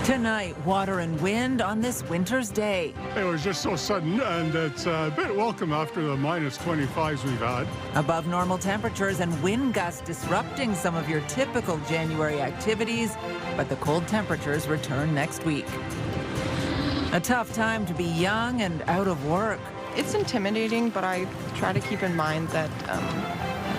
Tonight, water and wind on this winter's day. It was just so sudden, and it's a bit welcome after the minus 25s we've had. Above normal temperatures and wind gusts disrupting some of your typical January activities, but the cold temperatures return next week. A tough time to be young and out of work. It's intimidating, but I try to keep in mind that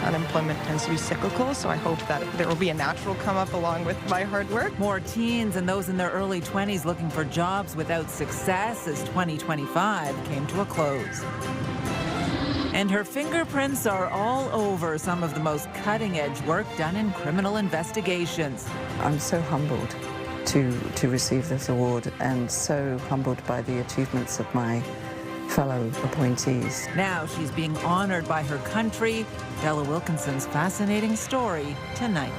unemployment tends to be cyclical, so I hope that there will be a natural come up along with my hard work. More teens and those in their early 20s looking for jobs without success as 2025 came to a close. And her fingerprints are all over some of the most cutting-edge work done in criminal investigations. I'm so humbled to receive this award, and so humbled by the achievements of my fellow appointees. Now she's being honored by her country. Della Wilkinson's fascinating story tonight.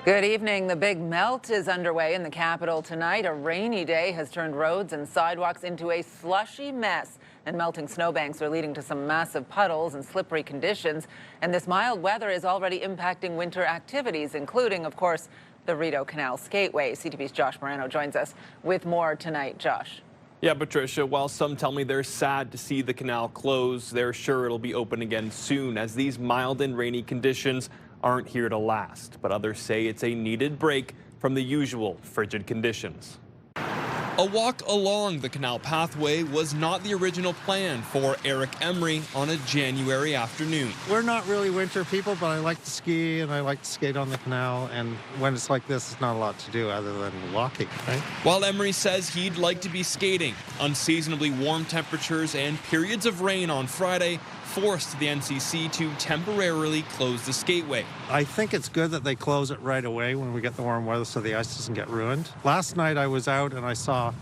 Good evening. The big melt is underway in the capital tonight. A rainy day has turned roads and sidewalks into a slushy mess, and melting snowbanks are leading to some massive puddles and slippery conditions. And this mild weather is already impacting winter activities, including, of course, the Rideau Canal Skateway. CTV's Josh Morano joins us with more tonight. Josh. Yeah, Patricia, while some tell me they're sad to see the canal close, they're sure it'll be open again soon, as these mild and rainy conditions aren't here to last. But others say it's a needed break from the usual frigid conditions. A walk along the canal pathway was not the original plan for Eric Emery on a January afternoon. We're not really winter people, but I like to ski and I like to skate on the canal. And when it's like this, it's not a lot to do other than walking, right? While Emery says he'd like to be skating, unseasonably warm temperatures and periods of rain on Friday forced the NCC to temporarily close the skateway. I think it's good that they close it right away when we get the warm weather so the ice doesn't get ruined. Last night I was out and I saw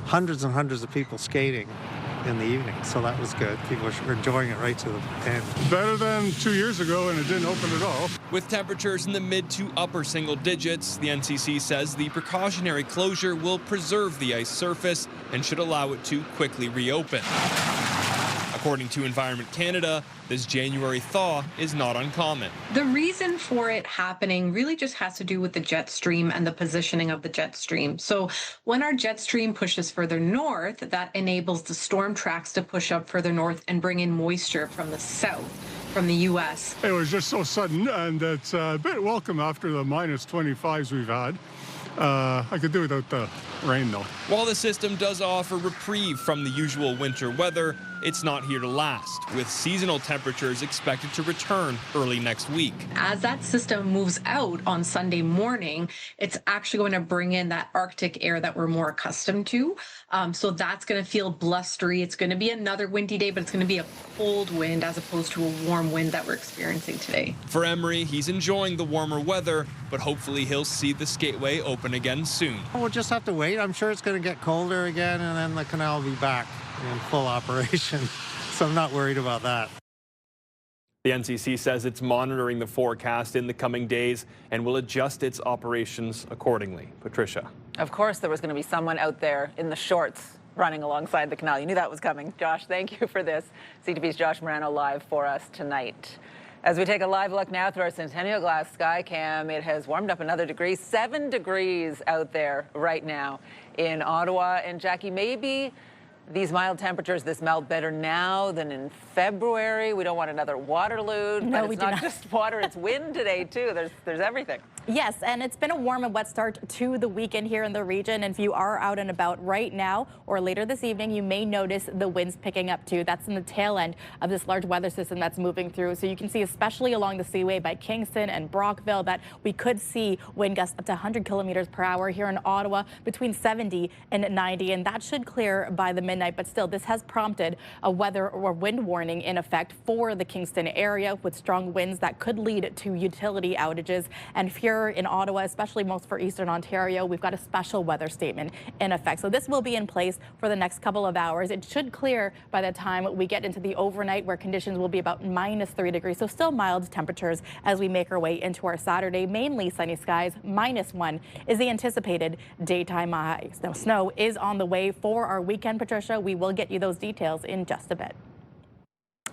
hundreds and hundreds of people skating in the evening, so that was good. People were enjoying it right to the end. Better than 2 years ago, and it didn't open at all. With temperatures in the mid to upper single digits, the NCC says the precautionary closure will preserve the ice surface and should allow it to quickly reopen. According to Environment Canada, this January thaw is not uncommon. The reason for it happening really just has to do with the jet stream and the positioning of the jet stream. So when our jet stream pushes further north, that enables the storm tracks to push up further north and bring in moisture from the south, from the U.S. It was just so sudden, and it's a bit welcome after the minus 25s we've had. I could do without the rain, though. While the system does offer reprieve from the usual winter weather, it's not here to last, with seasonal temperatures expected to return early next week. As that system moves out on Sunday morning, it's actually going to bring in that Arctic air that we're more accustomed to. So that's going to feel blustery. It's going to be another windy day, but it's going to be a cold wind as opposed to a warm wind that we're experiencing today. For Emery, he's enjoying the warmer weather, but hopefully he'll see the skateway open again soon. We'll just have to wait. I'm sure it's going to get colder again, and then the canal will be back in full operation. So I'm not worried about that. The NCC says it's monitoring the forecast in the coming days and will adjust its operations accordingly. Patricia. Of course, there was going to be someone out there in the shorts running alongside the canal. You knew that was coming. Josh, thank you for this. CTV's Josh Morano live for us tonight. As we take a live look now through our Centennial Glass sky cam, it has warmed up another degree. 7 degrees out there right now in Ottawa. And Jackie, maybe these mild temperatures, this melt better now than in February. We don't want another Waterloo. No, but we it's do not just water, it's wind today too. There's everything. Yes, and it's been a warm and wet start to the weekend here in the region. And if you are out and about right now or later this evening, you may notice the winds picking up too. That's in the tail end of this large weather system that's moving through. So you can see, especially along the Seaway by Kingston and Brockville, that we could see wind gusts up to 100 kilometers per hour here in Ottawa, between 70 and 90. And that should clear by the midnight. But still, this has prompted a weather or wind warning in effect for the Kingston area, with strong winds that could lead to utility outages. And here in Ottawa, especially most for Eastern Ontario, we've got a special weather statement in effect. So this will be in place for the next couple of hours. It should clear by the time we get into the overnight, where conditions will be about -3 degrees. So still mild temperatures as we make our way into our Saturday. Mainly sunny skies. -1 is the anticipated daytime high. Snow is on the way for our weekend, Patricia. We will get you those details in just a bit.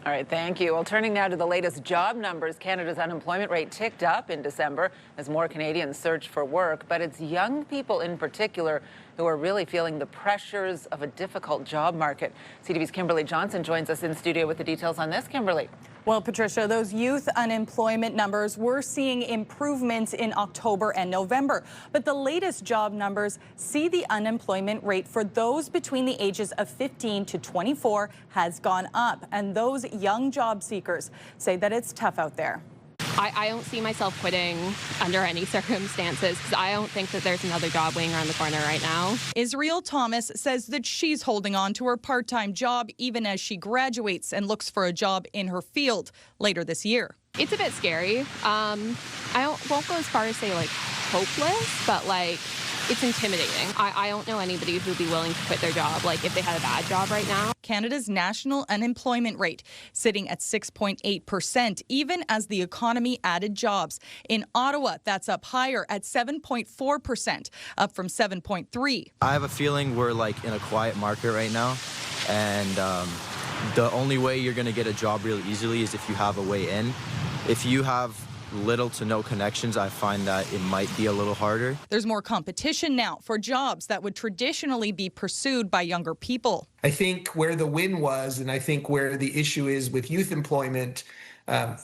All right, thank you. Well, turning now to the latest job numbers, Canada's unemployment rate ticked up in December as more Canadians search for work. But it's young people in particular who are really feeling the pressures of a difficult job market. CTV's Kimberly Johnson joins us in studio with the details on this. Kimberly. Well, Patricia, those youth unemployment numbers, we're seeing improvements in October and November. But the latest job numbers see the unemployment rate for those between the ages of 15 to 24 has gone up. And those young job seekers say that it's tough out there. I don't see myself quitting under any circumstances because I don't think that there's another job waiting around the corner right now. Israel Thomas says that she's holding on to her part-time job even as she graduates and looks for a job in her field later this year. It's a bit scary. I won't go as far as say like hopeless, but like it's intimidating. I don't know anybody who'd be willing to quit their job like if they had a bad job right now. Canada's national unemployment rate sitting at 6.8%, even as the economy added jobs. In Ottawa, that's up higher at 7.4%, up from 7.3%. I have a feeling we're like in a quiet market right now, and the only way you're going to get a job real easily is if you have a way in. If you have little to no connections, I find that it might be a little harder. There's more competition now for jobs that would traditionally be pursued by younger people. I think where the win was, and I think where the issue is with youth employment,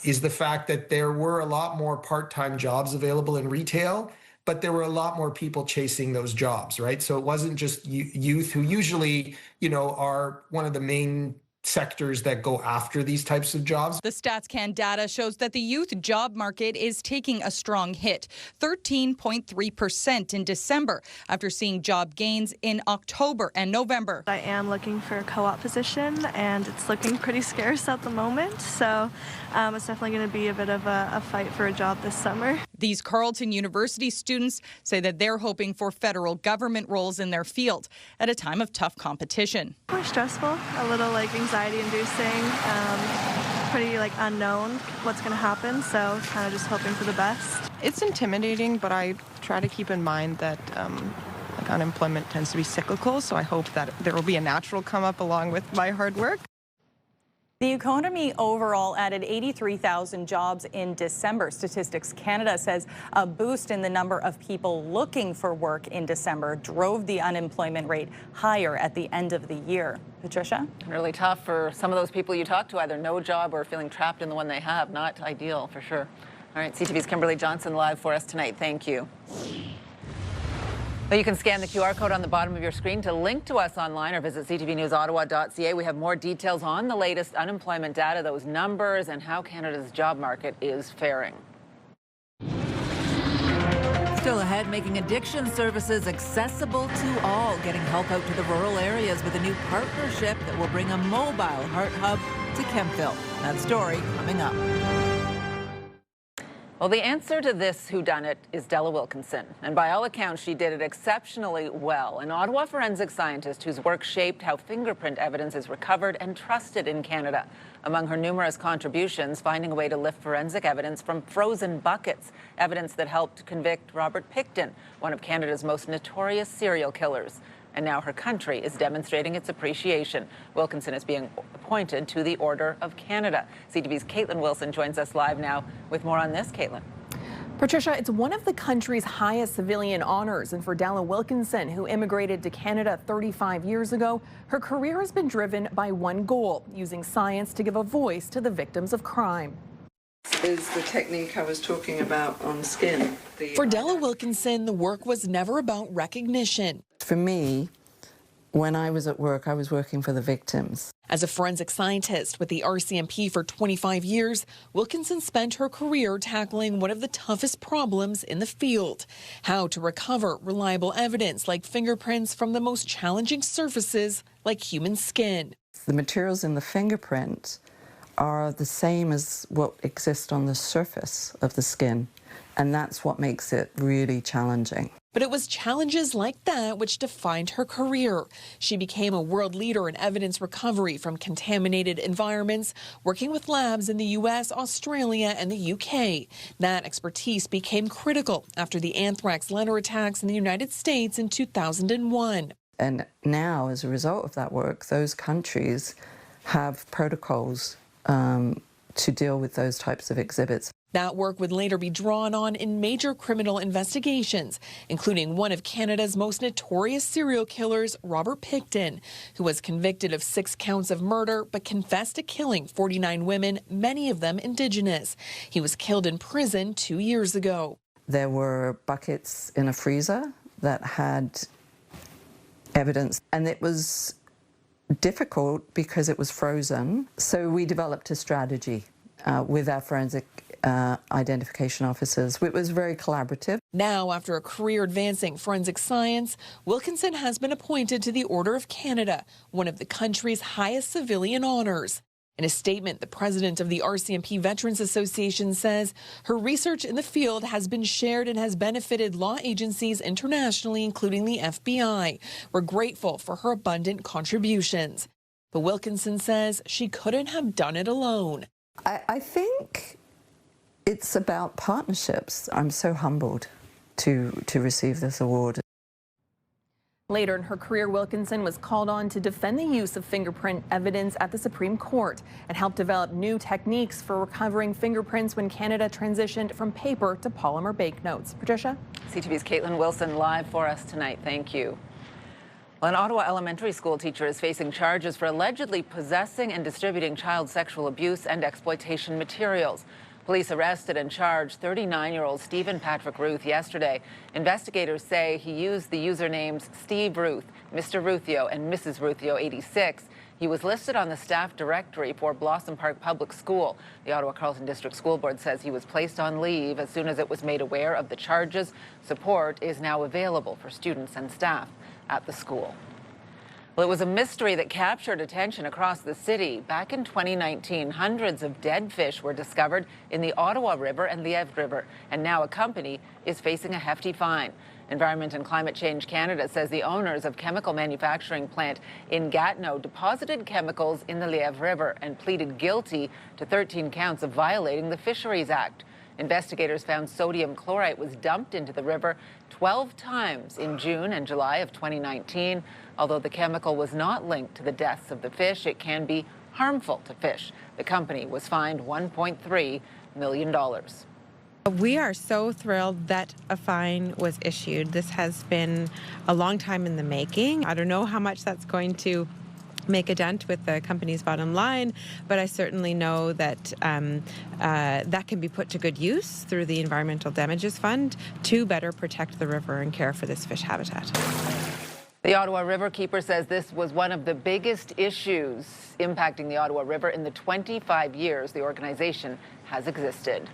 is the fact that there were a lot more part-time jobs available in retail, but there were a lot more people chasing those jobs, right? So it wasn't just youth who usually, are one of the main sectors that go after these types of jobs. The StatsCan data shows that the youth job market is taking a strong hit, 13.3% in December, after seeing job gains in October and November. I am looking for a co-op position, and it's looking pretty scarce at the moment, so it's definitely going to be a bit of a fight for a job this summer. These Carleton University students say that they're hoping for federal government roles in their field at a time of tough competition. More stressful, a little anxiety-inducing, pretty unknown what's going to happen, so kind of just hoping for the best. It's intimidating, but I try to keep in mind that unemployment tends to be cyclical, so I hope that there will be a natural come up along with my hard work. The economy overall added 83,000 jobs in December. Statistics Canada says a boost in the number of people looking for work in December drove the unemployment rate higher at the end of the year. Patricia? Really tough for some of those people you talk to, either no job or feeling trapped in the one they have. Not ideal, for sure. All right, CTV's Kimberly Johnson live for us tonight. Thank you. Well, you can scan the QR code on the bottom of your screen to link to us online or visit ctvnewsottawa.ca. We have more details on the latest unemployment data, those numbers, and how Canada's job market is faring. Still ahead, making addiction services accessible to all, getting help out to the rural areas with a new partnership that will bring a mobile heart hub to Kemptville. That story coming up. Well, the answer to this whodunit is Della Wilkinson. And by all accounts, she did it exceptionally well. An Ottawa forensic scientist whose work shaped how fingerprint evidence is recovered and trusted in Canada. Among her numerous contributions, finding a way to lift forensic evidence from frozen buckets, evidence that helped convict Robert Pickton, one of Canada's most notorious serial killers. And now her country is demonstrating its appreciation. Wilkinson is being appointed to the Order of Canada. CTV's Caitlin Wilson joins us live now with more on this. Caitlin. Patricia, it's one of the country's highest civilian honors, and for Della Wilkinson, who immigrated to Canada 35 years ago, her career has been driven by one goal: using science to give a voice to the victims of crime. Is the technique I was talking about on skin. For Della Wilkinson, the work was never about recognition. For me, when I was at work, I was working for the victims. As a forensic scientist with the RCMP for 25 years, Wilkinson spent her career tackling one of the toughest problems in the field: how to recover reliable evidence like fingerprints from the most challenging surfaces like human skin. The materials in the fingerprint are the same as what exists on the surface of the skin, and that's what makes it really challenging. But it was challenges like that which defined her career. She became a world leader in evidence recovery from contaminated environments, working with labs in the US, Australia, and the UK. That expertise became critical after the anthrax letter attacks in the United States in 2001. And now, as a result of that work, those countries have protocols to deal with those types of exhibits. That work would later be drawn on in major criminal investigations, including one of Canada's most notorious serial killers, Robert Pickton, who was convicted of 6 counts of murder but confessed to killing 49 women, many of them Indigenous. He was killed in prison 2 years ago. There were buckets in a freezer that had evidence, and it was difficult because it was frozen. So we developed a strategy with our forensic identification officers. It was very collaborative. Now, after a career advancing forensic science, Wilkinson has been appointed to the Order of Canada, one of the country's highest civilian honors. In a statement, the president of the RCMP Veterans Association says her research in the field has been shared and has benefited law agencies internationally, including the FBI. We're grateful for her abundant contributions. But Wilkinson says she couldn't have done it alone. I think it's about partnerships. I'm so humbled to receive this award. Later in her career, Wilkinson was called on to defend the use of fingerprint evidence at the Supreme Court and helped develop new techniques for recovering fingerprints when Canada transitioned from paper to polymer banknotes. Patricia? CTV's Caitlin Wilson live for us tonight. Thank you. Well, an Ottawa elementary school teacher is facing charges for allegedly possessing and distributing child sexual abuse and exploitation materials. Police arrested and charged 39-year-old Stephen Patrick Ruth yesterday. Investigators say he used the usernames Steve Ruth, Mr. Ruthio, and Mrs. Ruthio 86. He was listed on the staff directory for Blossom Park Public School. The Ottawa Carleton District School Board says he was placed on leave as soon as it was made aware of the charges. Support is now available for students and staff at the school. Well, it was a mystery that captured attention across the city. Back in 2019, hundreds of dead fish were discovered in the Ottawa River and Lièvre River, and now a company is facing a hefty fine. Environment and Climate Change Canada says the owners of chemical manufacturing plant in Gatineau deposited chemicals in the Lièvre River and pleaded guilty to 13 counts of violating the Fisheries Act. Investigators found sodium chlorite was dumped into the river 12 times in June and July of 2019. Although the chemical was not linked to the deaths of the fish, it can be harmful to fish. The company was fined $1.3 million. We are so thrilled that a fine was issued. This has been a long time in the making. I don't know how much that's going to make a dent with the company's bottom line, but I certainly know that that can be put to good use through the Environmental Damages Fund to better protect the river and care for this fish habitat. The Ottawa Riverkeeper says this was one of the biggest issues impacting the Ottawa River in the 25 years the organization has existed.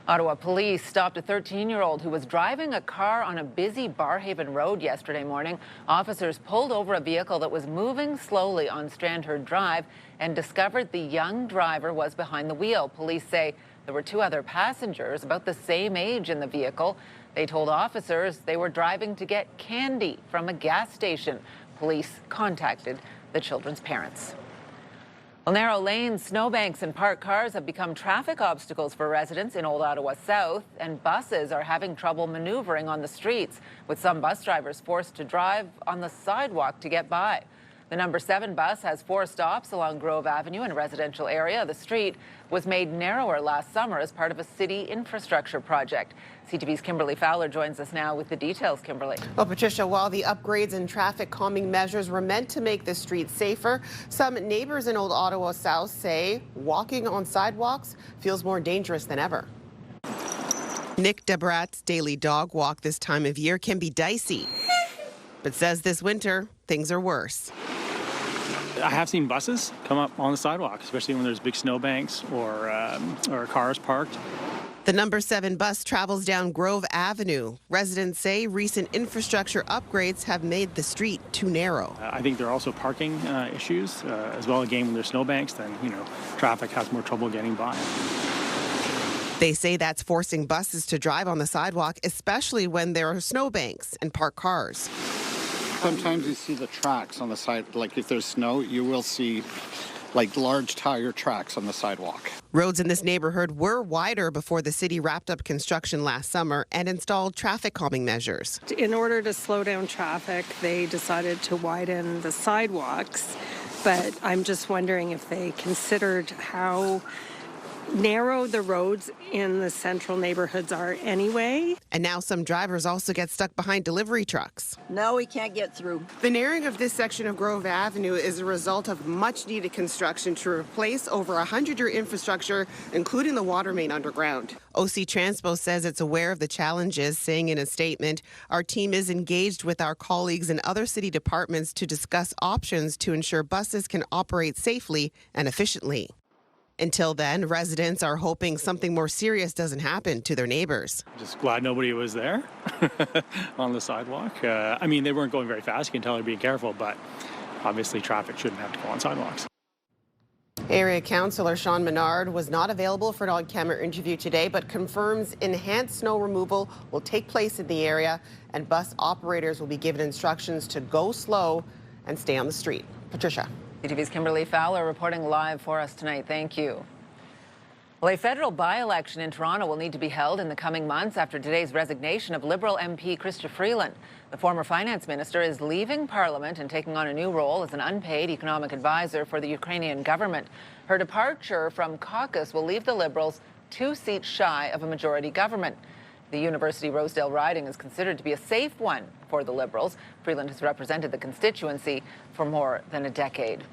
Ottawa police stopped a 13-year-old who was driving a car on a busy Barhaven Road yesterday morning. Officers pulled over a vehicle that was moving slowly on Strandherd Drive and discovered the young driver was behind the wheel. Police say there were 2 other passengers about the same age in the vehicle. They told officers they were driving to get candy from a gas station. Police contacted the children's parents. Well, narrow lanes, snowbanks, and parked cars have become traffic obstacles for residents in Old Ottawa South, and buses are having trouble maneuvering on the streets, with some bus drivers forced to drive on the sidewalk to get by. The number 7 bus has 4 stops along Grove Avenue in a residential area. The street was made narrower last summer as part of a city infrastructure project. CTV's Kimberly Fowler joins us now with the details. Kimberly. Well, Patricia, while the upgrades and traffic calming measures were meant to make the streets safer, some neighbors in Old Ottawa South say walking on sidewalks feels more dangerous than ever. Nick Debrat's daily dog walk this time of year can be dicey, but says this winter things are worse. I have seen buses come up on the sidewalk, especially when there's big snowbanks or cars parked. The number 7 bus travels down Grove Avenue. Residents say recent infrastructure upgrades have made the street too narrow. I think there are also parking issues as well. Again, when there's snowbanks, then traffic has more trouble getting by. They say that's forcing buses to drive on the sidewalk, especially when there are snowbanks and parked cars. Sometimes you see the tracks on the side, like if there's snow, you will see like large tire tracks on the sidewalk. Roads in this neighborhood were wider before the city wrapped up construction last summer and installed traffic calming measures. In order to slow down traffic, they decided to widen the sidewalks but I'm just wondering if they considered how narrow the roads in the central neighborhoods are anyway. And now some drivers also get stuck behind delivery trucks. No, we can't get through. The narrowing of this section of Grove Avenue is a result of much needed construction to replace over 100-year infrastructure, including the water main underground. OC Transpo says it's aware of the challenges, saying in a statement, our team is engaged with our colleagues in other city departments to discuss options to ensure buses can operate safely and efficiently. Until then, residents are hoping something more serious doesn't happen to their neighbors. Just glad nobody was there on the sidewalk. I mean, they weren't going very fast. You can tell they're being careful, but obviously traffic shouldn't have to go on sidewalks. Area Councillor Sean Menard was not available for an on-camera interview today, but confirms enhanced snow removal will take place in the area and bus operators will be given instructions to go slow and stay on the street. Patricia. CTV's Kimberly Fowler reporting live for us tonight. Thank you. Well, a federal by-election in Toronto will need to be held in the coming months after today's resignation of Liberal MP Chrystia Freeland. The former finance minister is leaving Parliament and taking on a new role as an unpaid economic advisor for the Ukrainian government. Her departure from caucus will leave the Liberals 2 seats shy of a majority government. The University Rosedale riding is considered to be a safe one for the Liberals. Freeland has represented the constituency for more than a decade.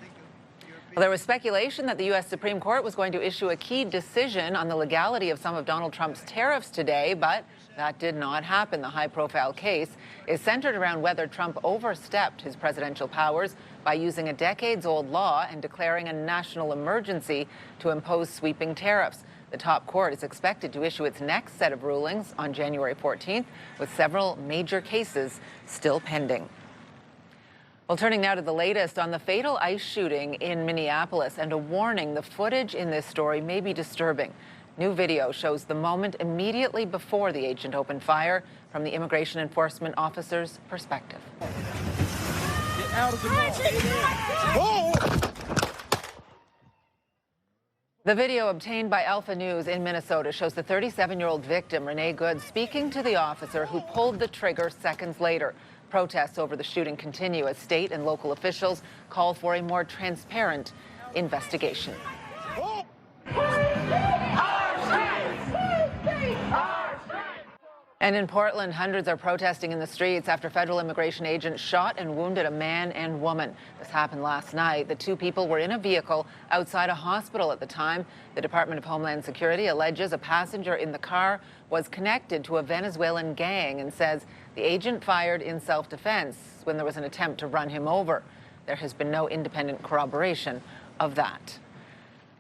Well, there was speculation that the U.S. Supreme Court was going to issue a key decision on the legality of some of Donald Trump's tariffs today, but that did not happen. The high-profile case is centered around whether Trump overstepped his presidential powers by using a decades-old law and declaring a national emergency to impose sweeping tariffs. The top court is expected to issue its next set of rulings on January 14th, with several major cases still pending. Well, turning now to the latest on the fatal ice shooting in Minneapolis, and a warning, the footage in this story may be disturbing. New video shows the moment immediately before the agent opened fire from the immigration enforcement officer's perspective. Get out of the mall. The video obtained by Alpha News in Minnesota shows the 37-year-old victim, Renee Good, speaking to the officer who pulled the trigger seconds later. Protests over the shooting continue as state and local officials call for a more transparent investigation. And in Portland, hundreds are protesting in the streets after federal immigration agents shot and wounded a man and woman. This happened last night. The 2 people were in a vehicle outside a hospital at the time. The Department of Homeland Security alleges a passenger in the car was connected to a Venezuelan gang and says the agent fired in self-defense when there was an attempt to run him over. There has been no independent corroboration of that.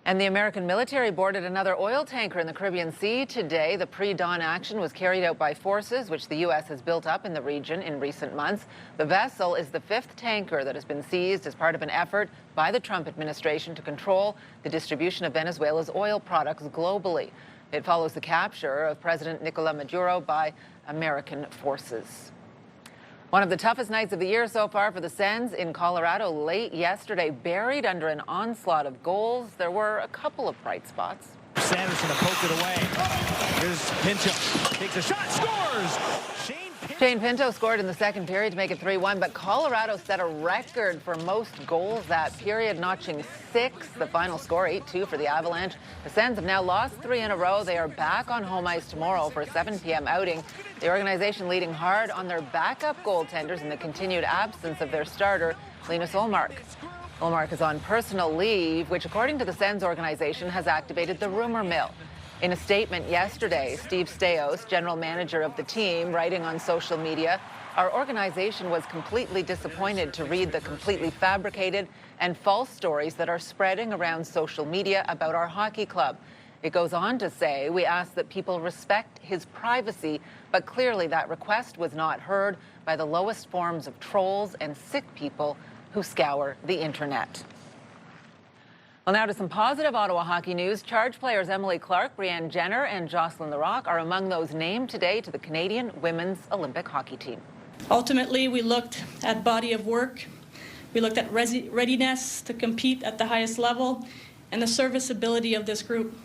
And the American military boarded another oil tanker in the Caribbean Sea today. The pre-dawn action was carried out by forces which the U.S. has built up in the region in recent months. The vessel is the 5th tanker that has been seized as part of an effort by the Trump administration to control the distribution of Venezuela's oil products globally. It follows the capture of President Nicolas Maduro by American forces. One of the toughest nights of the year so far for the Sens in Colorado late yesterday, buried under an onslaught of goals. There were a couple of bright spots. Sanderson to poke it away. Here's Pinto. Takes a shot, scores! Shane Pinto scored in the second period to make it 3-1, but Colorado set a record for most goals that period, notching 6. The final score, 8-2 for the Avalanche. The Sens have now lost 3 in a row. They are back on home ice tomorrow for a 7 p.m. outing. The organization leading hard on their backup goaltenders in the continued absence of their starter, Linus Ullmark. Ullmark is on personal leave, which, according to the Sens organization, has activated the rumor mill. In a statement yesterday, Steve Staios, general manager of the team, writing on social media, our organization was completely disappointed to read the completely fabricated and false stories that are spreading around social media about our hockey club. It goes on to say, we ask that people respect his privacy, but clearly that request was not heard by the lowest forms of trolls and sick people who scour the internet. Well, now to some positive Ottawa hockey news. Charge players Emily Clark, Brianne Jenner, and Jocelyn Larocque are among those named today to the Canadian Women's Olympic Hockey Team. Ultimately, we looked at body of work, we looked at readiness to compete at the highest level, and the serviceability of this group.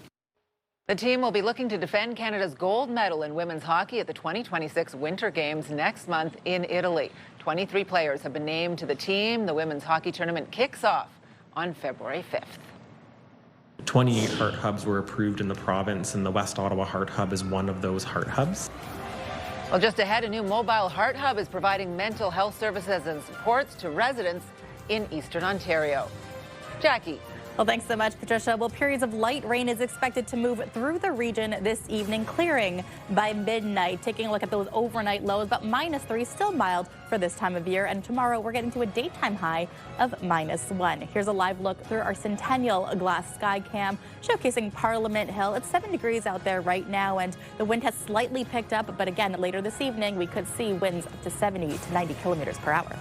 The team will be looking to defend Canada's gold medal in women's hockey at the 2026 Winter Games next month in Italy. 23 players have been named to the team. The women's hockey tournament kicks off on February 5th. 28 heart hubs were approved in the province, and the West Ottawa Heart Hub is one of those heart hubs. Well, just ahead, a new mobile heart hub is providing mental health services and supports to residents in Eastern Ontario. Jackie. Well, thanks so much, Patricia. Well, periods of light rain is expected to move through the region this evening, clearing by midnight. Taking a look at those overnight lows, but -3, still mild for this time of year. And tomorrow we're getting to a daytime high of -1. Here's a live look through our Centennial Glass Sky Cam, showcasing Parliament Hill. It's 7 degrees out there right now, and the wind has slightly picked up. But again, later this evening, we could see winds up to 70 to 90 kilometers per hour.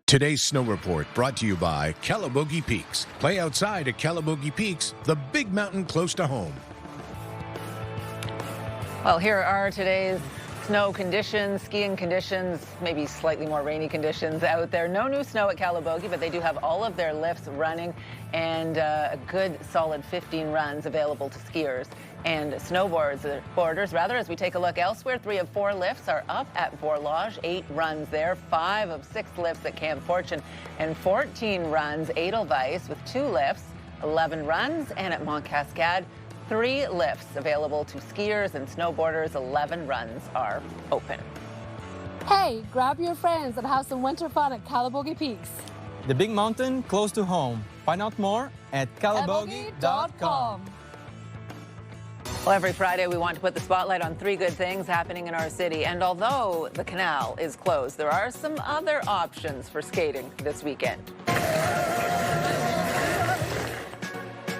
Today's snow report brought to you by Calabogie Peaks. Play outside at Calabogie Peaks, the big mountain close to home. Well, here are today's snow conditions, skiing conditions, maybe slightly more rainy conditions out there. No new snow at Calabogie, but they do have all of their lifts running and a good solid 15 runs available to skiers and snowboarders, as we take a look elsewhere. 3 of 4 lifts are up at Borlage, 8 runs there, 5 of 6 lifts at Camp Fortune, and 14 runs Edelweiss with 2 lifts, 11 runs, and at Mont Cascade, 3 lifts available to skiers and snowboarders. 11 runs are open. Hey, grab your friends and have some winter fun at Calabogie Peaks. The big mountain close to home. Find out more at calabogie.com. Well, every Friday we want to put the spotlight on 3 good things happening in our city. And although the canal is closed, there are some other options for skating this weekend.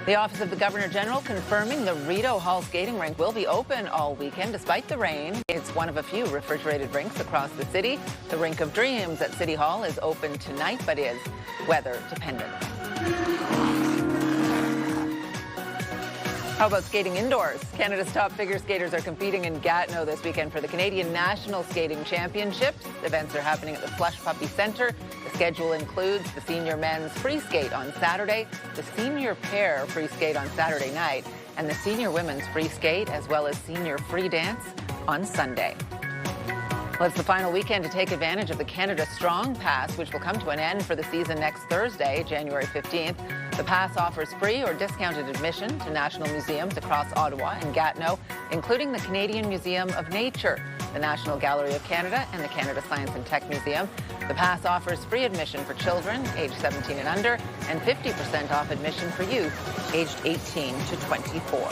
The Office of the Governor General confirming the Rideau Hall skating rink will be open all weekend despite the rain. It's one of a few refrigerated rinks across the city. The Rink of Dreams at City Hall is open tonight but is weather dependent. How about skating indoors? Canada's top figure skaters are competing in Gatineau this weekend for the Canadian National Skating Championships. Events are happening at the Slush Puppy Centre. The schedule includes the senior men's free skate on Saturday, the senior pair free skate on Saturday night, and the senior women's free skate, as well as senior free dance on Sunday. Well, it's the final weekend to take advantage of the Canada Strong Pass, which will come to an end for the season next Thursday, January 15th. The pass offers free or discounted admission to national museums across Ottawa and Gatineau, including the Canadian Museum of Nature, the National Gallery of Canada, and the Canada Science and Tech Museum. The pass offers free admission for children aged 17 and under, and 50% off admission for youth aged 18 to 24.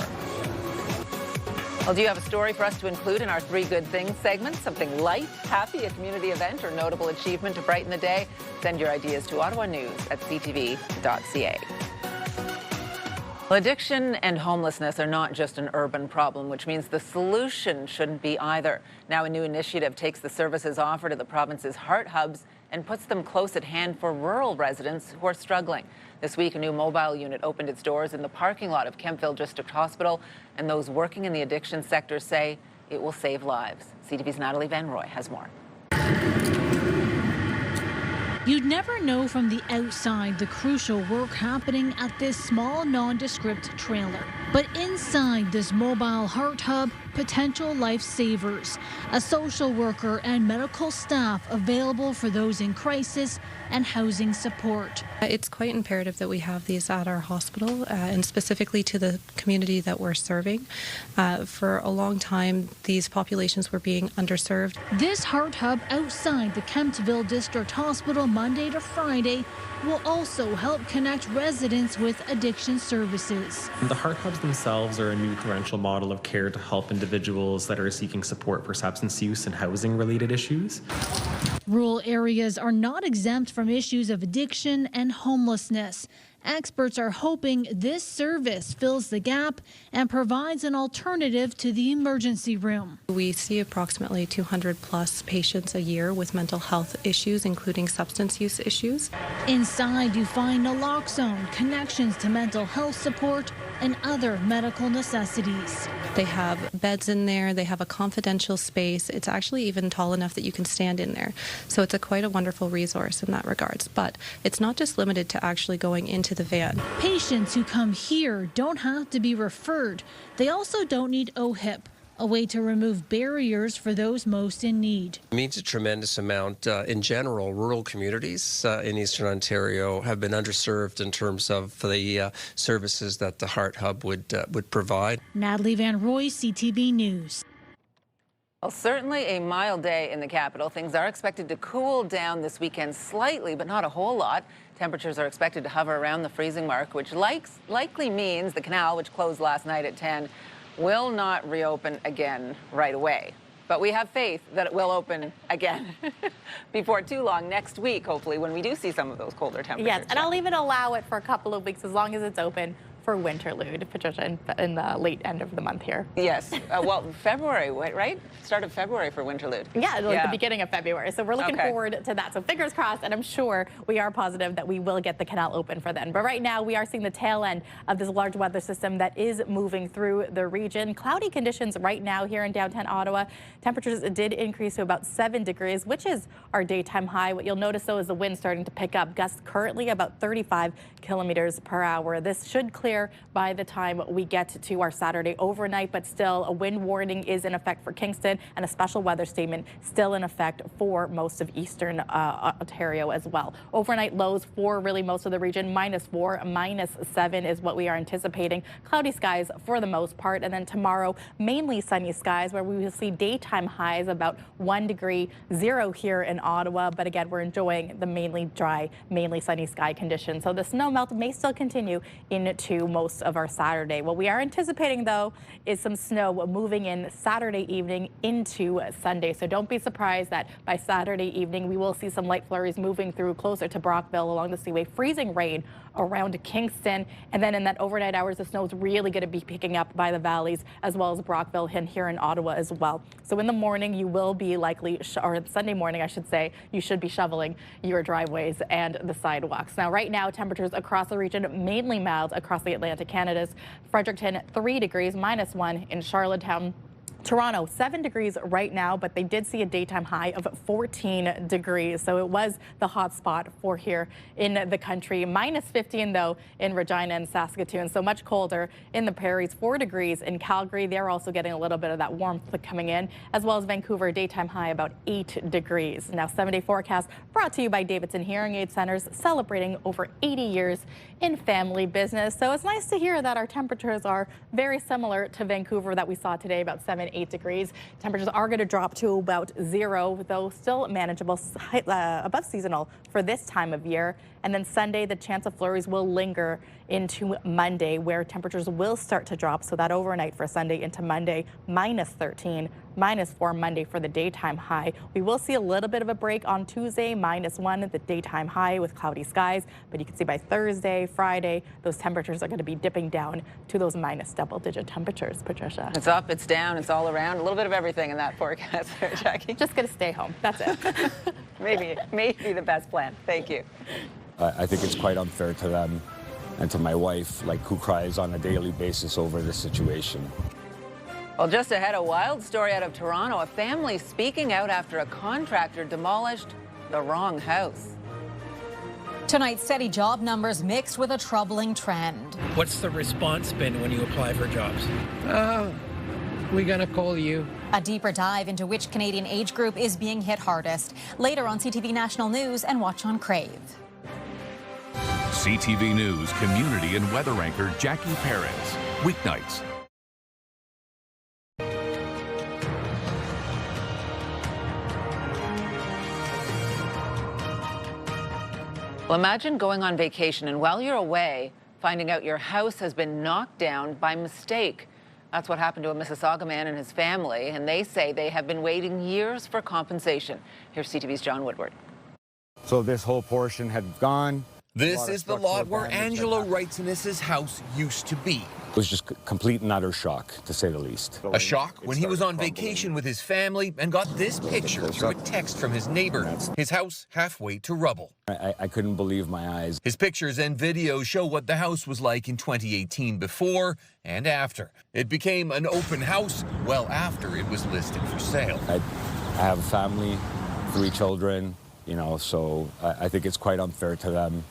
Well, do you have a story for us to include in our 3 Good Things segment? Something light, happy, a community event, or notable achievement to brighten the day? Send your ideas to ottawanews@ctv.ca. Well, addiction and homelessness are not just an urban problem, which means the solution shouldn't be either. Now, a new initiative takes the services offered at the province's heart hubs and puts them close at hand for rural residents who are struggling. This week, a new mobile unit opened its doors in the parking lot of Kemptville District Hospital, and those working in the addiction sector say it will save lives. CTV's Natalie Van Roy has more. You'd never know from the outside the crucial work happening at this small, nondescript trailer. But inside this mobile heart hub, potential lifesavers, a social worker and medical staff available for those in crisis and housing support. It's quite imperative that we have these at our hospital and specifically to the community that we're serving. For a long time, these populations were being underserved. This heart hub outside the Kemptville District Hospital Monday to Friday will also help connect residents with addiction services. The heart hubs themselves are a new torrential model of care to help individuals that are seeking support for substance use and housing-related issues. Rural areas are not exempt from issues of addiction and homelessness. Experts are hoping this service fills the gap and provides an alternative to the emergency room. We see approximately 200 plus patients a year with mental health issues, including substance use issues. Inside, you find naloxone, connections to mental health support, and other medical necessities. They have beds in there, they have a confidential space. It's actually even tall enough that you can stand in there. So it's quite a wonderful resource in that regards. But it's not just limited to actually going into the van. Patients who come here don't have to be referred. They also don't need OHIP, a way to remove barriers for those most in need. It means a tremendous amount. In general, rural communities in Eastern Ontario have been underserved in terms of the services that the Heart Hub would provide. Natalie Van Roy, CTV News. Well, certainly a mild day in the capital. Things are expected to cool down this weekend slightly, but not a whole lot. Temperatures are expected to hover around the freezing mark, which likely means the canal, which closed last night at 10, will not reopen again right away. But we have faith that it will open again before too long next week, hopefully, when we do see some of those colder temperatures. Yes, and I'll even allow it for a couple of weeks as long as it's open for Winterlude, Patricia, in the late end of the month here. Yes. Well, February, right? Start of February for Winterlude. Yeah, like the beginning of February. So we're looking forward to that. So fingers crossed, and I'm sure we are positive that we will get the canal open for then. But right now, we are seeing the tail end of this large weather system that is moving through the region. Cloudy conditions right now here in downtown Ottawa. Temperatures did increase to about 7 degrees, which is our daytime high. What you'll notice, though, is the wind starting to pick up. Gusts currently about 35 kilometers per hour. This should clear by the time we get to our Saturday overnight, but still a wind warning is in effect for Kingston and a special weather statement still in effect for most of Eastern Ontario as well. Overnight lows for really most of the region, -4, -7 is what we are anticipating. Cloudy skies for the most part, and then tomorrow mainly sunny skies where we will see daytime highs about 1 degree, 0 here in Ottawa, but again we're enjoying the mainly dry, mainly sunny sky conditions. So the snow melt may still continue into most of our Saturday. What we are anticipating, though, is some snow moving in Saturday evening into Sunday. So don't be surprised that by Saturday evening we will see some light flurries moving through closer to Brockville along the Seaway, freezing rain around Kingston. And then in that overnight hours, the snow is really going to be picking up by the valleys as well as Brockville and here in Ottawa as well. So in the morning, you will be likely, or Sunday morning, I should say, you should be shoveling your driveways and the sidewalks. Now, right now, temperatures across the region mainly mild across the Atlantic Canadas. Fredericton, 3 degrees, -1 in Charlottetown. Toronto, 7 degrees right now, but they did see a daytime high of 14 degrees. So it was the hot spot for here in the country. -15, though, in Regina and Saskatoon. So much colder in the prairies. 4 degrees in Calgary. They're also getting a little bit of that warmth coming in, as well as Vancouver, daytime high about 8 degrees. Now, 7-day forecast brought to you by Davidson Hearing Aid Centers, celebrating over 80 years in family business. So it's nice to hear that our temperatures are very similar to Vancouver that we saw today, about 7-8 degrees. Temperatures are going to drop to about 0, though still manageable, above seasonal for this time of year. And then Sunday, the chance of flurries will linger into Monday, where temperatures will start to drop. So that overnight for Sunday into Monday, -13, -4 Monday for the daytime high. We will see a little bit of a break on Tuesday, -1 at the daytime high with cloudy skies. But you can see by Thursday, Friday, those temperatures are going to be dipping down to those minus double-digit temperatures, Patricia. It's up, it's down, it's all around. A little bit of everything in that forecast there, Jackie. Just going to stay home. That's it. maybe the best plan. Thank you. I think it's quite unfair to them and to my wife, who cries on a daily basis over this situation. Well, just ahead, a wild story out of Toronto. A family speaking out after a contractor demolished the wrong house. Tonight's steady job numbers mixed with a troubling trend. What's the response been when you apply for jobs? We're gonna call you. A deeper dive into which Canadian age group is being hit hardest. Later on CTV National News and watch on Crave. CTV News community and weather anchor Jackie Perez. Weeknights. Well, imagine going on vacation and while you're away, finding out your house has been knocked down by mistake. That's what happened to a Mississauga man and his family, and they say they have been waiting years for compensation. Here's CTV's John Woodward. So this whole portion had gone. This is the lot where Angelo Wrightson's house used to be. It was just complete and utter shock, to say the least. A shock when he was on vacation with his family and got this picture through a text from his neighbor. His house halfway to rubble. I couldn't believe my eyes. His pictures and videos show what the house was like in 2018 before and after. It became an open house well after it was listed for sale. I have a family, 3 children, so I think it's quite unfair to them.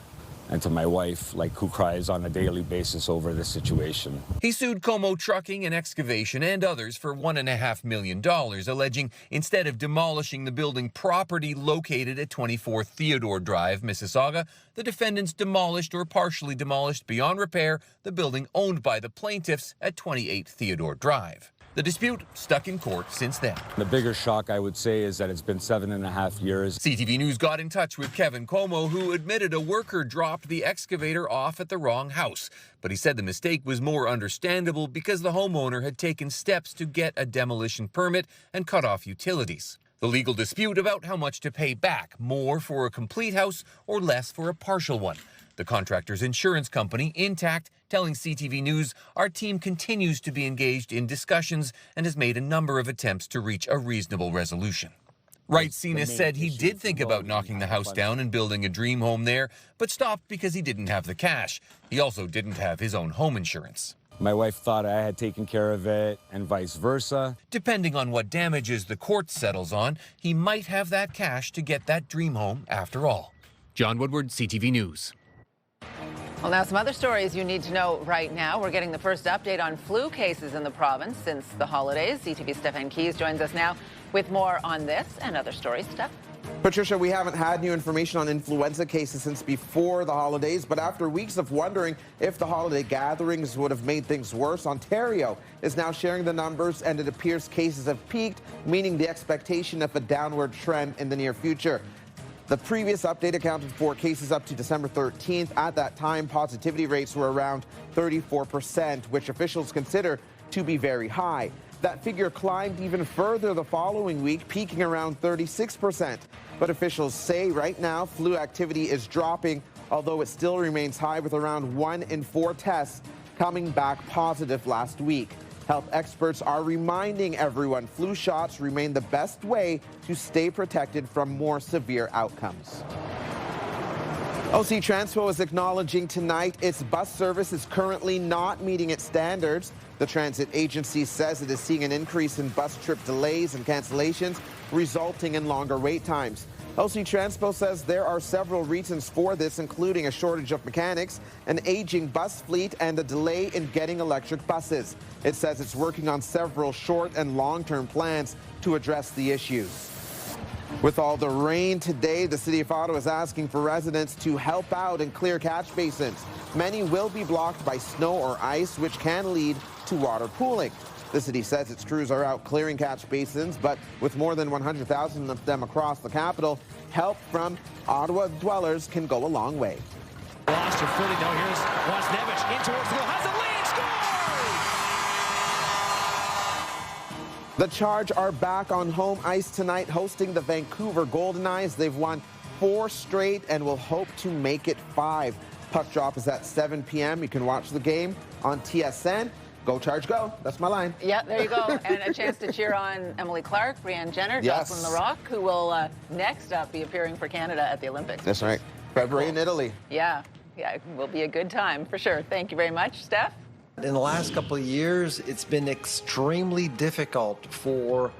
and to my wife, who cries on a daily basis over this situation. He sued Como Trucking and Excavation and others for $1.5 million, alleging instead of demolishing the building property located at 24 Theodore Drive, Mississauga, the defendants demolished or partially demolished beyond repair the building owned by the plaintiffs at 28 Theodore Drive. The dispute stuck in court since then. The bigger shock, I would say, is that it's been 7.5 years. CTV News got in touch with Kevin Como, who admitted a worker dropped the excavator off at the wrong house. But he said the mistake was more understandable because the homeowner had taken steps to get a demolition permit and cut off utilities. The legal dispute about how much to pay back, more for a complete house or less for a partial one. The contractor's insurance company, Intact, telling CTV News, our team continues to be engaged in discussions and has made a number of attempts to reach a reasonable resolution. Wright Senior said he did think about knocking the house down and building a dream home there, but stopped because he didn't have the cash. He also didn't have his own home insurance. My wife thought I had taken care of it, and vice versa. Depending on what damages the court settles on, he might have that cash to get that dream home after all. John Woodward, CTV News. Well, now some other stories you need to know right now. We're getting the first update on flu cases in the province since the holidays. CTV's Stefan Keys joins us now with more on this and other stories. Steph? Patricia, we haven't had new information on influenza cases since before the holidays, but after weeks of wondering if the holiday gatherings would have made things worse, Ontario is now sharing the numbers, and it appears cases have peaked, meaning the expectation of a downward trend in the near future. The previous update accounted for cases up to December 13th. At that time, positivity rates were around 34%, which officials consider to be very high. That figure climbed even further the following week, peaking around 36%. But officials say right now flu activity is dropping, although it still remains high, with around 1 in 4 tests coming back positive last week. Health experts are reminding everyone flu shots remain the best way to stay protected from more severe outcomes. OC Transpo is acknowledging tonight its bus service is currently not meeting its standards. The transit agency says it is seeing an increase in bus trip delays and cancellations, resulting in longer wait times. OC Transpo says there are several reasons for this, including a shortage of mechanics, an aging bus fleet, and a delay in getting electric buses. It says it's working on several short and long-term plans to address the issues. With all the rain today, the City of Ottawa is asking for residents to help out and clear catch basins. Many will be blocked by snow or ice, which can lead to water pooling. The city says its crews are out clearing catch basins, but with more than 100,000 of them across the capital, help from Ottawa dwellers can go a long way. Lost her footing now. Here's Wasnevich in towards the goal. Has the lead. Scores! The Charge are back on home ice tonight, hosting the Vancouver Golden Knights. They've won 4 straight and will hope to make it 5. Puck drop is at 7 p.m. You can watch the game on TSN. Go Charge, go. That's my line. Yeah, there you go. And a chance to cheer on Emily Clark, Brianne Jenner, yes. Jocelyn Larocque, who will next up be appearing for Canada at the Olympics. That's right. February in Italy. Yeah, it will be a good time for sure. Thank you very much, Steph. In the last couple of years, it's been extremely difficult for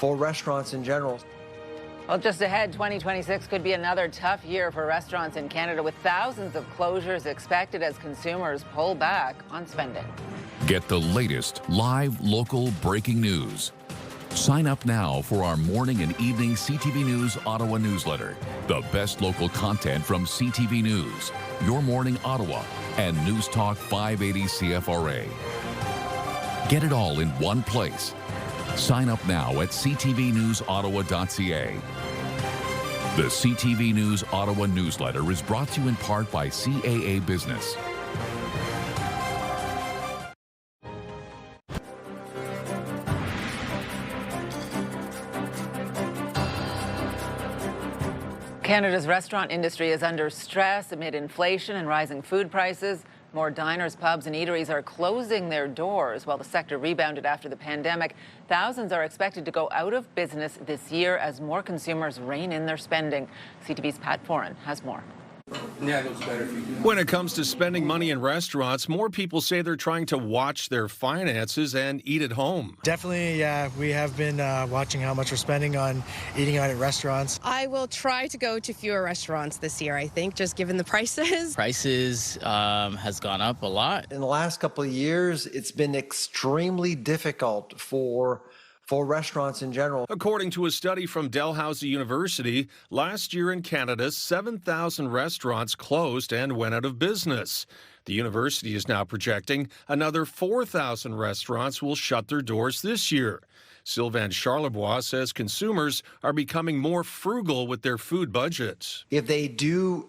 restaurants in general. Well, just ahead, 2026 could be another tough year for restaurants in Canada, with thousands of closures expected as consumers pull back on spending. Get the latest live local breaking news. Sign up now for our morning and evening CTV News Ottawa newsletter. The best local content from CTV News, Your Morning Ottawa, and News Talk 580 CFRA. Get it all in one place. Sign up now at ctvnewsottawa.ca. The CTV News Ottawa newsletter is brought to you in part by CAA Business. Canada's restaurant industry is under stress amid inflation and rising food prices. More diners, pubs, and eateries are closing their doors while the sector rebounded after the pandemic. Thousands are expected to go out of business this year as more consumers rein in their spending. CTV's Pat Foran has more. Yeah, it looks better if you do. When it comes to spending money in restaurants, more people say they're trying to watch their finances and eat at home. Definitely, yeah. We have been watching how much we're spending on eating out at restaurants. I will try to go to fewer restaurants this year, I think, just given the prices. Prices has gone up a lot. In the last couple of years, it's been extremely difficult for restaurants in general. According to a study from Dalhousie University, last year in Canada, 7,000 restaurants closed and went out of business. The university is now projecting another 4,000 restaurants will shut their doors this year. Sylvain Charlebois says consumers are becoming more frugal with their food budget. If they do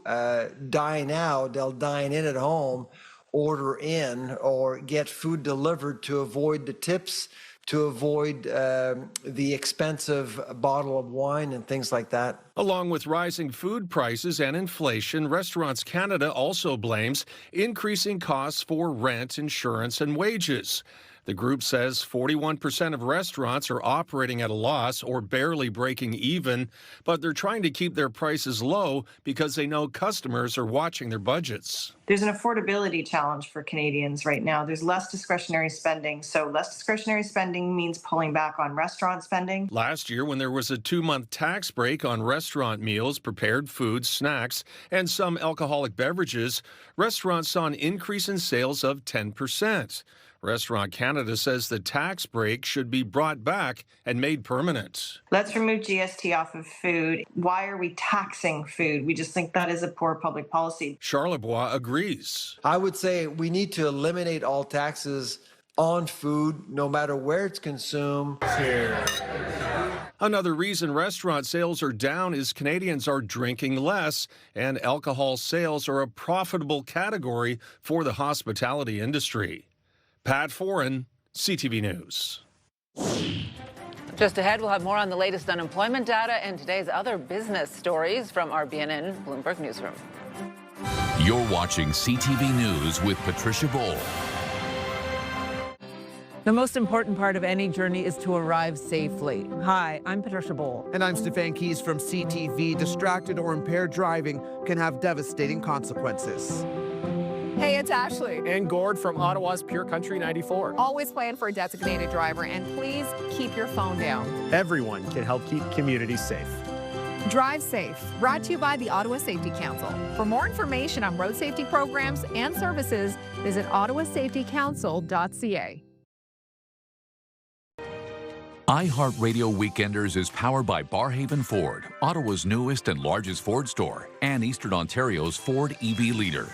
dine out, they'll dine in at home, order in, or get food delivered to avoid the tips, to avoid the expensive bottle of wine and things like that. Along with rising food prices and inflation, Restaurants Canada also blames increasing costs for rent, insurance, and wages. The group says 41% of restaurants are operating at a loss or barely breaking even, but they're trying to keep their prices low because they know customers are watching their budgets. There's an affordability challenge for Canadians right now. There's less discretionary spending, so less discretionary spending means pulling back on restaurant spending. Last year, when there was a 2-month tax break on restaurant meals, prepared foods, snacks, and some alcoholic beverages, restaurants saw an increase in sales of 10%. Restaurant Canada says the tax break should be brought back and made permanent. Let's remove GST off of food. Why are we taxing food? We just think that is a poor public policy. Charlebois agrees. I would say we need to eliminate all taxes on food, no matter where it's consumed. Another reason restaurant sales are down is Canadians are drinking less, and alcohol sales are a profitable category for the hospitality industry. Pat Foran, CTV News. Just ahead, we'll have more on the latest unemployment data and today's other business stories from our BNN Bloomberg Newsroom. You're watching CTV News with Patricia Boal. The most important part of any journey is to arrive safely. Hi, I'm Patricia Boal. And I'm Stefan Keys from CTV. Distracted or impaired driving can have devastating consequences. Hey, it's Ashley. And Gord from Ottawa's Pure Country 94. Always plan for a designated driver, and please keep your phone down. Everyone can help keep communities safe. Drive safe. Brought to you by the Ottawa Safety Council. For more information on road safety programs and services, visit ottawasafetycouncil.ca. iHeartRadio Weekenders is powered by Barhaven Ford, Ottawa's newest and largest Ford store, and Eastern Ontario's Ford EV leader.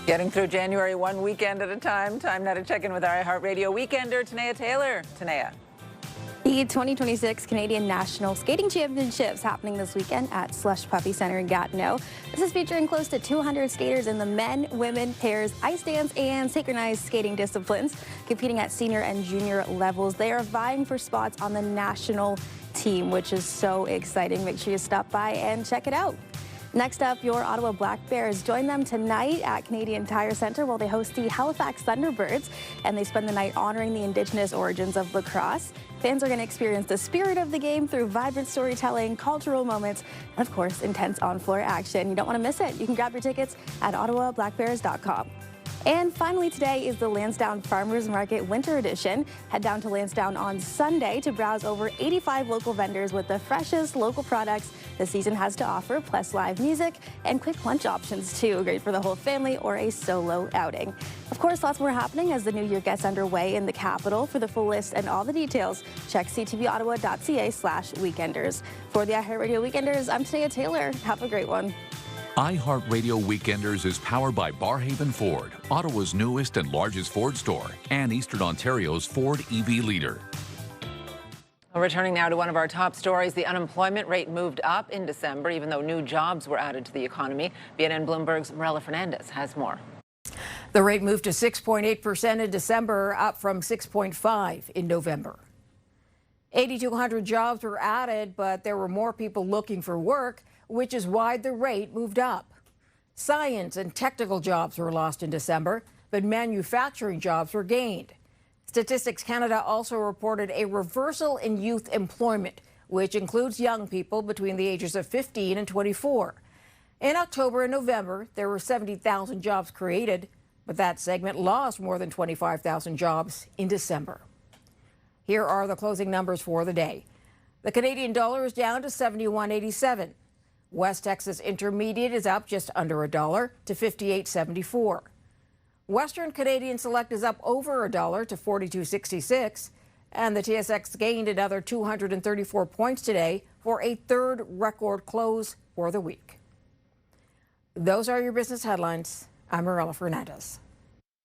Getting through January one weekend at a time. Time now to check in with our iHeartRadio Weekender, Tanea Taylor. Tanea. The 2026 Canadian National Skating Championships happening this weekend at Slush Puppy Centre in Gatineau. This is featuring close to 200 skaters in the men, women, pairs, ice dance, and synchronized skating disciplines, competing at senior and junior levels. They are vying for spots on the national team, which is so exciting. Make sure you stop by and check it out. Next up, your Ottawa Black Bears join them tonight at Canadian Tire Centre while they host the Halifax Thunderbirds, and they spend the night honoring the Indigenous origins of lacrosse. Fans are going to experience the spirit of the game through vibrant storytelling, cultural moments, and of course, intense on-floor action. You don't want to miss it. You can grab your tickets at ottawablackbears.com. And finally today is the Lansdowne Farmers Market Winter Edition. Head down to Lansdowne on Sunday to browse over 85 local vendors with the freshest local products the season has to offer, plus live music and quick lunch options too. Great for the whole family or a solo outing. Of course, lots more happening as the new year gets underway in the capital. For the full list and all the details, check ctvottawa.ca/weekenders. For the iHeartRadio Weekenders, I'm Tanea Taylor. Have a great one. iHeartRadio Weekenders is powered by Barhaven Ford, Ottawa's newest and largest Ford store, and Eastern Ontario's Ford EV leader. Returning now to one of our top stories, the unemployment rate moved up in December, even though new jobs were added to the economy. BNN Bloomberg's Morella Fernandez has more. The rate moved to 6.8% in December, up from 6.5% in November. 8,200 jobs were added, but there were more people looking for work, which is why the rate moved up. Science and technical jobs were lost in December, but manufacturing jobs were gained. Statistics Canada also reported a reversal in youth employment, which includes young people between the ages of 15 and 24. In October and November, there were 70,000 jobs created, but that segment lost more than 25,000 jobs in December. Here are the closing numbers for the day. The Canadian dollar is down to 71.87. West Texas Intermediate is up just under $1 to 58.74. Western Canadian Select is up over $1 to 42.66. And the TSX gained another 234 points today for a third record close for the week. Those are your business headlines. I'm Marilla Fernandez.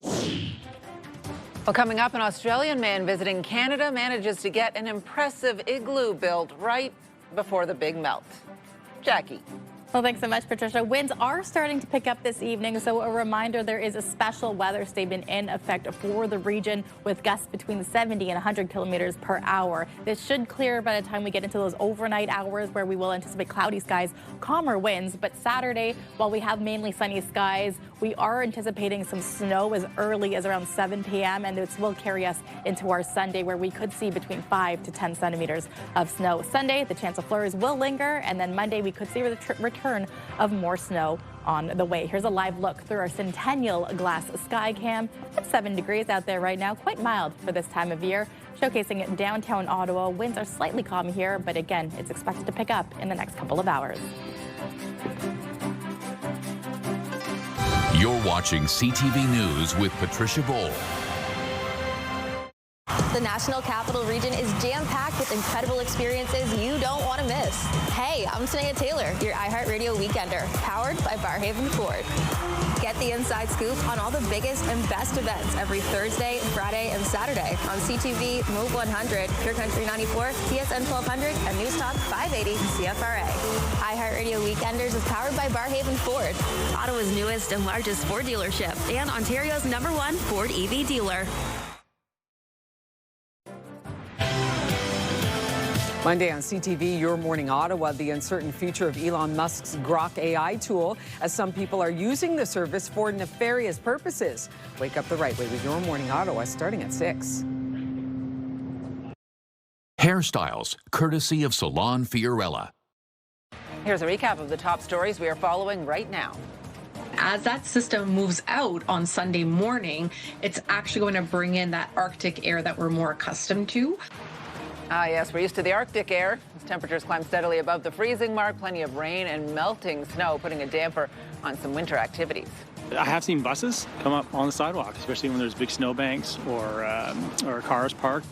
Well, coming up, an Australian man visiting Canada manages to get an impressive igloo built right before the big melt. Jackie. Well, thanks so much, Patricia. Winds are starting to pick up this evening, so a reminder there is a special weather statement in effect for the region with gusts between 70 and 100 kilometers per hour. This should clear by the time we get into those overnight hours where we will anticipate cloudy skies, calmer winds. But Saturday, while we have mainly sunny skies, we are anticipating some snow as early as around 7 p.m. and this will carry us into our Sunday where we could see between 5 to 10 centimeters of snow. Sunday, the chance of flurries will linger, and then Monday we could see the return of more snow on the way. Here's a live look through our Centennial Glass Sky Cam. It's 7 degrees out there right now, quite mild for this time of year. Showcasing downtown Ottawa, winds are slightly calm here, but again, it's expected to pick up in the next couple of hours. You're watching CTV News with Patricia Boal. The National Capital Region is jam-packed with incredible experiences you don't want to miss. Hey, I'm Tanea Taylor, your iHeartRadio Weekender, powered by Barrhaven Ford. Get the inside scoop on all the biggest and best events every Thursday, Friday, and Saturday on CTV, Move 100, Pure Country 94, TSN 1200, and News Talk 580 CFRA. iHeartRadio Weekenders is powered by Barrhaven Ford, Ottawa's newest and largest Ford dealership, and Ontario's #1 Ford EV dealer. Monday on CTV, Your Morning Ottawa, the uncertain future of Elon Musk's Grok AI tool, as some people are using the service for nefarious purposes. Wake up the right way with Your Morning Ottawa starting at 6. Hairstyles, courtesy of Salon Fiorella. Here's a recap of the top stories we are following right now. As that system moves out on Sunday morning, it's actually going to bring in that Arctic air that we're more accustomed to. Yes, we're used to the Arctic air. As temperatures climb steadily above the freezing mark, plenty of rain and melting snow putting a damper on some winter activities. I have seen buses come up on the sidewalk, especially when there's big snowbanks or cars parked.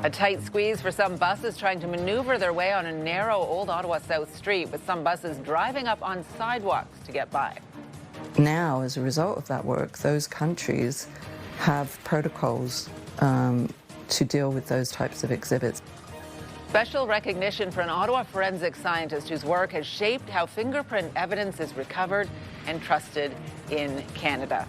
A tight squeeze for some buses trying to maneuver their way on a narrow Old Ottawa South Street, with some buses driving up on sidewalks to get by. Now, as a result of that work, those countries have protocols to deal with those types of exhibits. Special recognition for an Ottawa forensic scientist whose work has shaped how fingerprint evidence is recovered and trusted in Canada.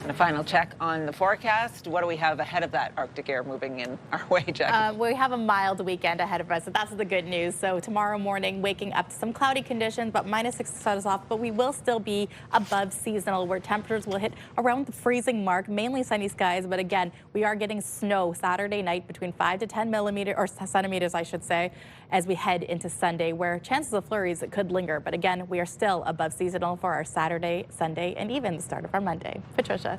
And a final check on the forecast. What do we have ahead of that Arctic air moving in our way, Jackie? We have a mild weekend ahead of us, so that's the good news. So tomorrow morning, waking up to some cloudy conditions, but -6 to start us off. But we will still be above seasonal, where temperatures will hit around the freezing mark, mainly sunny skies. But again, we are getting snow Saturday night between 5 to 10 centimeters, I should say, as we head into Sunday, where chances of flurries could linger. But again, we are still above seasonal for our Saturday, Sunday, and even the start of our Monday. Patricia.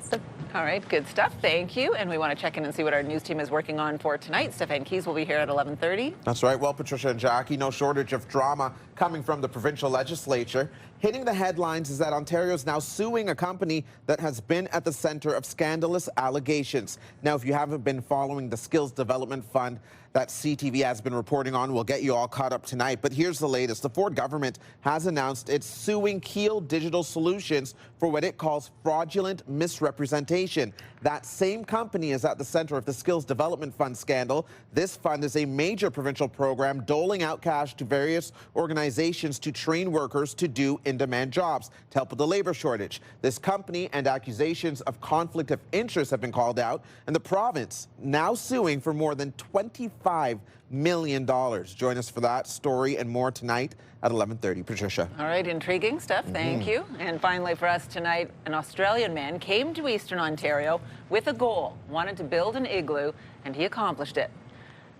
All right, good stuff. Thank you. And we want to check in and see what our news team is working on for tonight. Stefan Keys will be here at 11:30. That's right. Well, Patricia and Jackie, no shortage of drama coming from the provincial legislature. Hitting the headlines is that Ontario is now suing a company that has been at the center of scandalous allegations. Now, if you haven't been following the Skills Development Fund that CTV has been reporting on, we'll get you all caught up tonight. But here's the latest. The Ford government has announced it's suing Keel Digital Solutions for what it calls fraudulent misrepresentation. That same company is at the center of the Skills Development Fund scandal. This fund is a major provincial program doling out cash to various organizations to train workers to do in-demand jobs to help with the labor shortage. This company and accusations of conflict of interest have been called out, and the province now suing for more than $25 million. Join us for that story and more tonight at 11:30. Patricia. All right, intriguing stuff. Thank you. And finally for us tonight, an Australian man came to Eastern Ontario with a goal, wanted to build an igloo, and he accomplished it.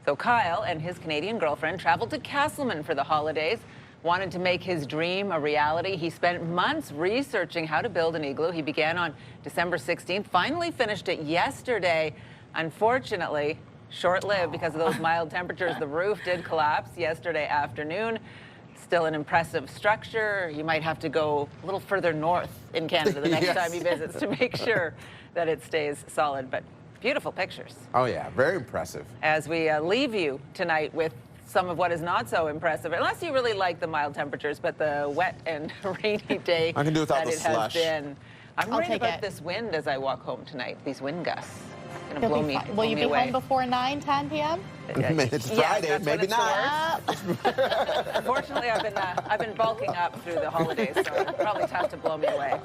So Kyle and his Canadian girlfriend traveled to Castleman for the holidays, wanted to make his dream a reality. He spent months researching how to build an igloo. He began on December 16th, finally finished it yesterday. Unfortunately, short-lived because of those mild temperatures. The roof did collapse yesterday afternoon. Still an impressive structure. You might have to go a little further north in Canada the next time he visits to make sure that it stays solid. But beautiful pictures. Oh, yeah, very impressive. As we leave you tonight with some of what is not so impressive, unless you really like the mild temperatures, but the wet and rainy day I can do without that the it has slush. been. I'm I'll worried take about it. this wind as I walk home tonight, these wind gusts. It's You'll going to be blow fine. me Will you be away. home before 9, 10 p.m.? It's Friday, that's when maybe it's not. the worst. Unfortunately, I've been bulking up through the holidays, so it'll probably tough to blow me away.